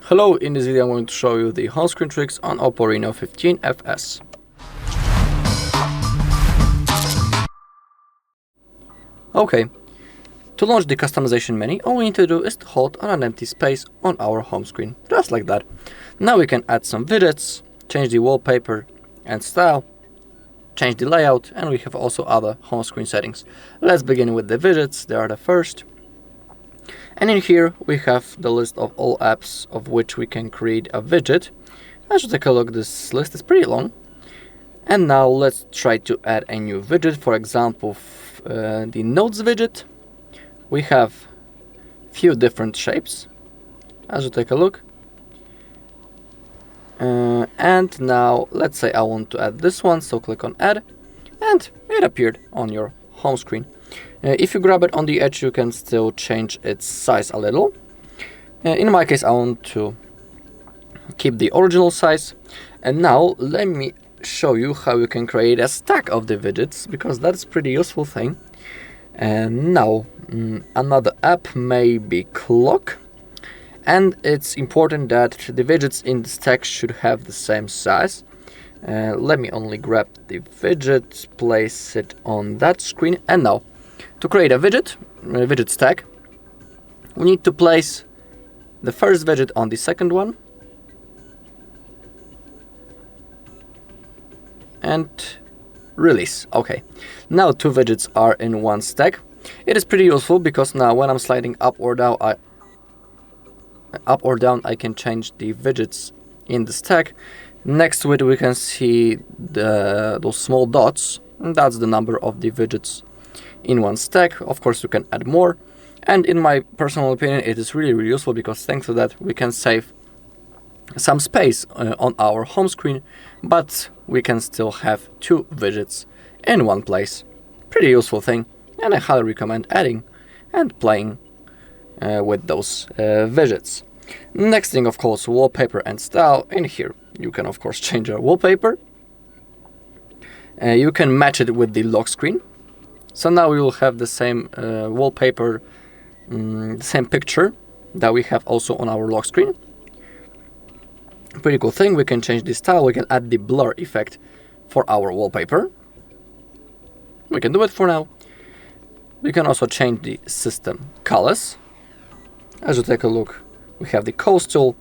Hello, in this video I'm going to show you the home screen tricks on OPPO Reno15 FS. Okay, to launch the customization menu, all we need to do is to hold on an empty space on our home screen, just like that. Now we can add some widgets, change the wallpaper and style, change the layout, and we have also other home screen settings. Let's begin with the widgets, they are the first. And in here we have the list of all apps of which we can create a widget. Let's just take a look, this list is pretty long. And now let's try to add a new widget, for example the notes widget. We have few different shapes. Let's just take a look. And now let's say I want to add this one, so click on add and it appeared on your home screen. If you grab it on the edge, you can still change its size a little. In my case, I want to keep the original size. And now let me show you how you can create a stack of the widgets, because that's a pretty useful thing. And now another app may be clock, and it's important that the widgets in the stack should have the same size. Let me only grab the widget, place it on that screen, and now to create a widget stack, we need to place the first widget on the second one and release. Okay, now two widgets are in one stack. It is pretty useful because now when I'm sliding up or down, I can change the widgets in the stack. Next to it we can see those small dots, and that's the number of the widgets in one stack. Of course you can add more, and in my personal opinion it is really useful because thanks to that we can save some space on our home screen, but we can still have two widgets in one place. Pretty useful thing, and I highly recommend adding and playing with those widgets. Next thing, of course, wallpaper and style. In here you can of course change your wallpaper. You can match it with the lock screen. So now we will have the same wallpaper, the same picture that we have also on our lock screen. Pretty cool thing. We can change the style, we can add the blur effect for our wallpaper. We can do it for now. We can also change the system colors. As you take a look, we have the coastal,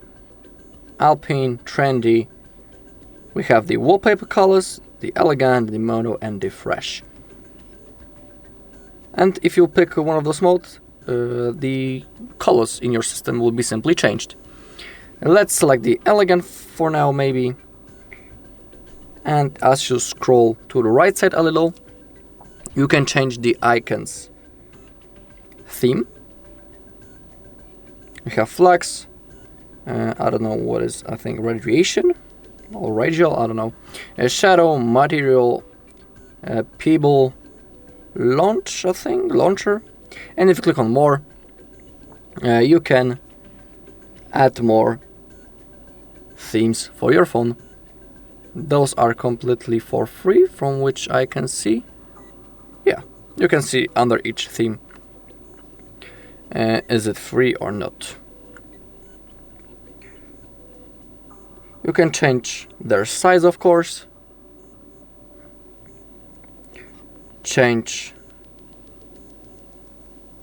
alpine, trendy. We have the wallpaper colors, the elegant, the mono, and the fresh. And if you pick one of those modes, the colors in your system will be simply changed. Let's select the elegant for now, maybe. And as you scroll to the right side a little, you can change the icons theme. We have flags. I don't know what is, I think radiation or radial, I don't know. Shadow, material, people, launch, I think, launcher. And if you click on more, you can add more themes for your phone. Those are completely for free from which I can see. Yeah, you can see under each theme is it free or not. You can change their size, of course. Change.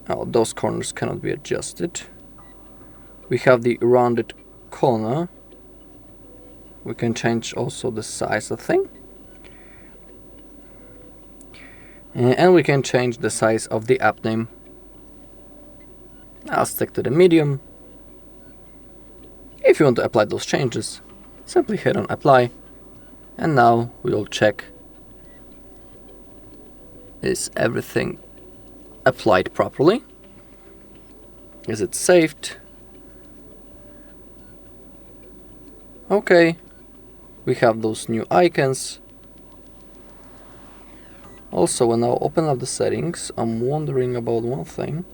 Oh, those corners cannot be adjusted. We have the rounded corner. We can change also the size of thing. And we can change the size of the app name. I'll stick to the medium. If you want to apply those changes, simply hit on apply. And now we'll check, is everything applied properly? Is it saved? Okay, we have those new icons. Also, when I open up the settings, I'm wondering about one thing.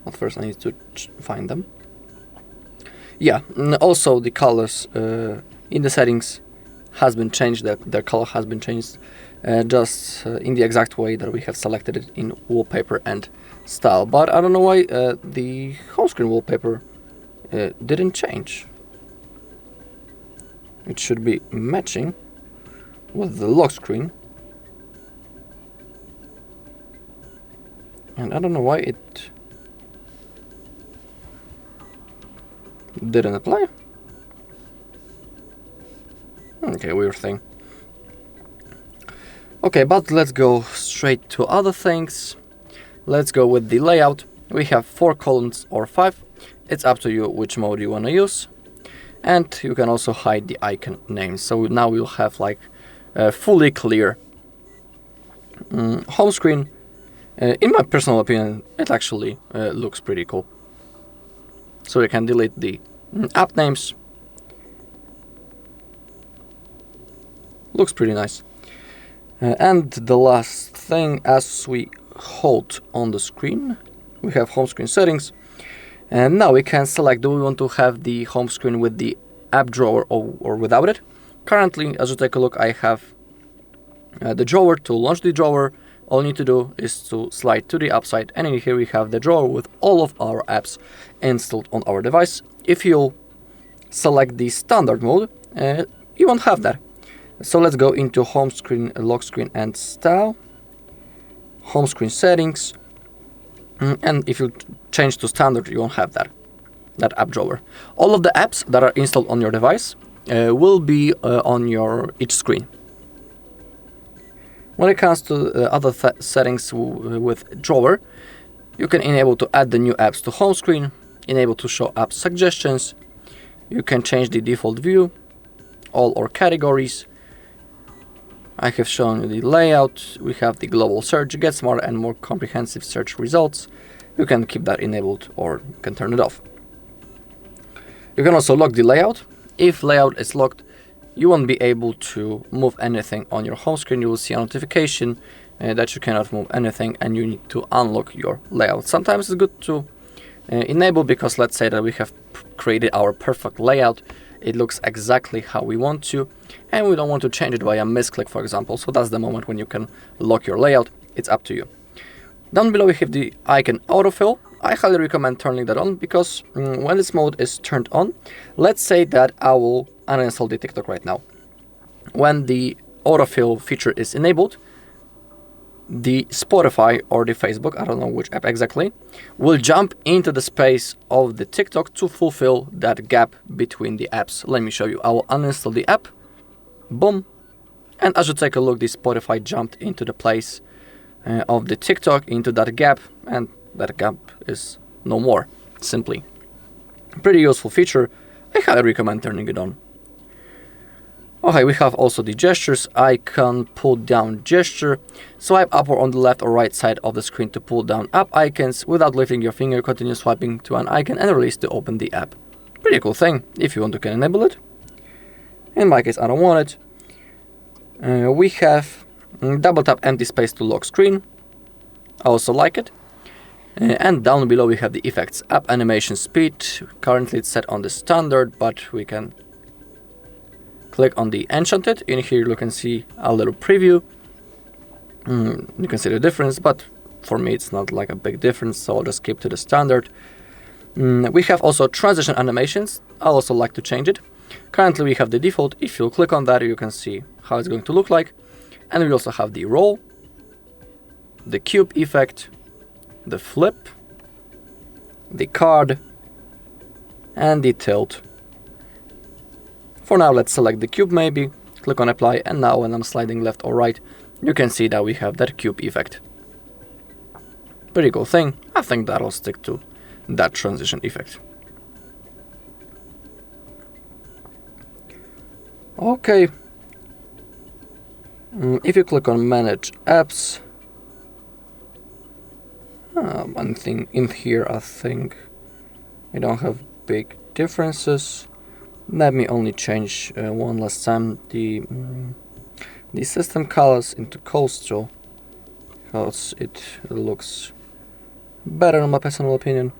But first I need to find them. Yeah, also the colors in the settings has been changed, their color has been changed just in the exact way that we have selected it in wallpaper and style. But I don't know why the home screen wallpaper didn't change. It should be matching with the lock screen. And I don't know why it didn't apply. Okay, weird thing. Okay, but let's go straight to other things. Let's go with the layout. We have 4 columns or 5. It's up to you which mode you want to use. And you can also hide the icon names. So now we'll have like a fully clear home screen. In my personal opinion, it actually looks pretty cool. So you can delete the app names. Looks pretty nice. And the last thing, as we hold on the screen, we have home screen settings. And now we can select, do we want to have the home screen with the app drawer or without it? Currently, as you take a look, I have the drawer. To launch the drawer, all you need to do is to slide to the app side, and in here we have the drawer with all of our apps installed on our device. If you select the standard mode, you won't have that. So let's go into home screen, lock screen and style, home screen settings, and if you change to standard, you won't have that app drawer. All of the apps that are installed on your device will be on your each screen. When it comes to other settings with drawer, you can enable to add the new apps to home screen, enable to show app suggestions, you can change the default view, all or categories. I have shown you the layout. We have the global search, get smarter and more comprehensive search results. You can keep that enabled or you can turn it off. You can also lock the layout. If layout is locked, you won't be able to move anything on your home screen. You will see a notification that you cannot move anything and you need to unlock your layout. Sometimes it's good to enable, because let's say that we have created our perfect layout. It looks exactly how we want to, and we don't want to change it by a misclick, for example. So that's the moment when you can lock your layout. It's up to you. Down below we have the icon autofill. I highly recommend turning that on, because when this mode is turned on, let's say that I will uninstall the TikTok right now. When the autofill feature is enabled, the Spotify or the Facebook, I don't know which app exactly, will jump into the space of the TikTok to fulfill that gap between the apps. Let me show you. I will uninstall the app. Boom. And as you take a look, the Spotify jumped into the place of the TikTok, into that gap, and that gap is no more, simply. Pretty useful feature. I highly recommend turning it on. Okay, we have also the gestures. Icon, pull down gesture. Swipe up or on the left or right side of the screen to pull down app icons. Without lifting your finger, continue swiping to an icon and release to open the app. Pretty cool thing. If you want, you can enable it. In my case, I don't want it. We have double tap empty space to lock screen. I also like it. And down below we have the effects. App animation speed. Currently it's set on the standard, but we can click on the enchanted. In here you can see a little preview. You can see the difference, but for me it's not like a big difference, so I'll just keep to the standard. We have also transition animations. I also like to change it. Currently we have the default. If you click on that, you can see how it's going to look like. And we also have the roll, the cube effect, the flip, the card, and the tilt. For now, let's select the cube maybe, click on apply, and now when I'm sliding left or right, you can see that we have that cube effect. Pretty cool thing. I think that'll stick to that transition effect. Okay. If you click on manage apps, one thing in here, I think we don't have big differences. Let me only change one last time the system colors into coastal, because it looks better in my personal opinion,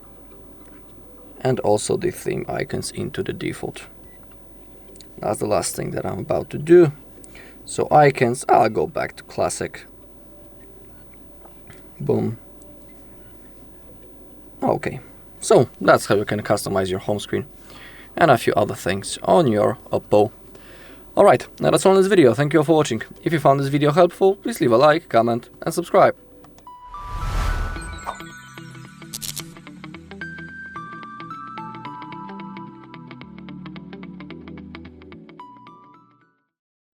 and also the theme icons into the default. That's the last thing that I'm about to do. So icons, I'll go back to classic. Boom. Okay, So that's how you can customize your home screen and a few other things on your OPPO. Alright, now that's all in this video. Thank you all for watching. If you found this video helpful, please leave a like, comment and subscribe.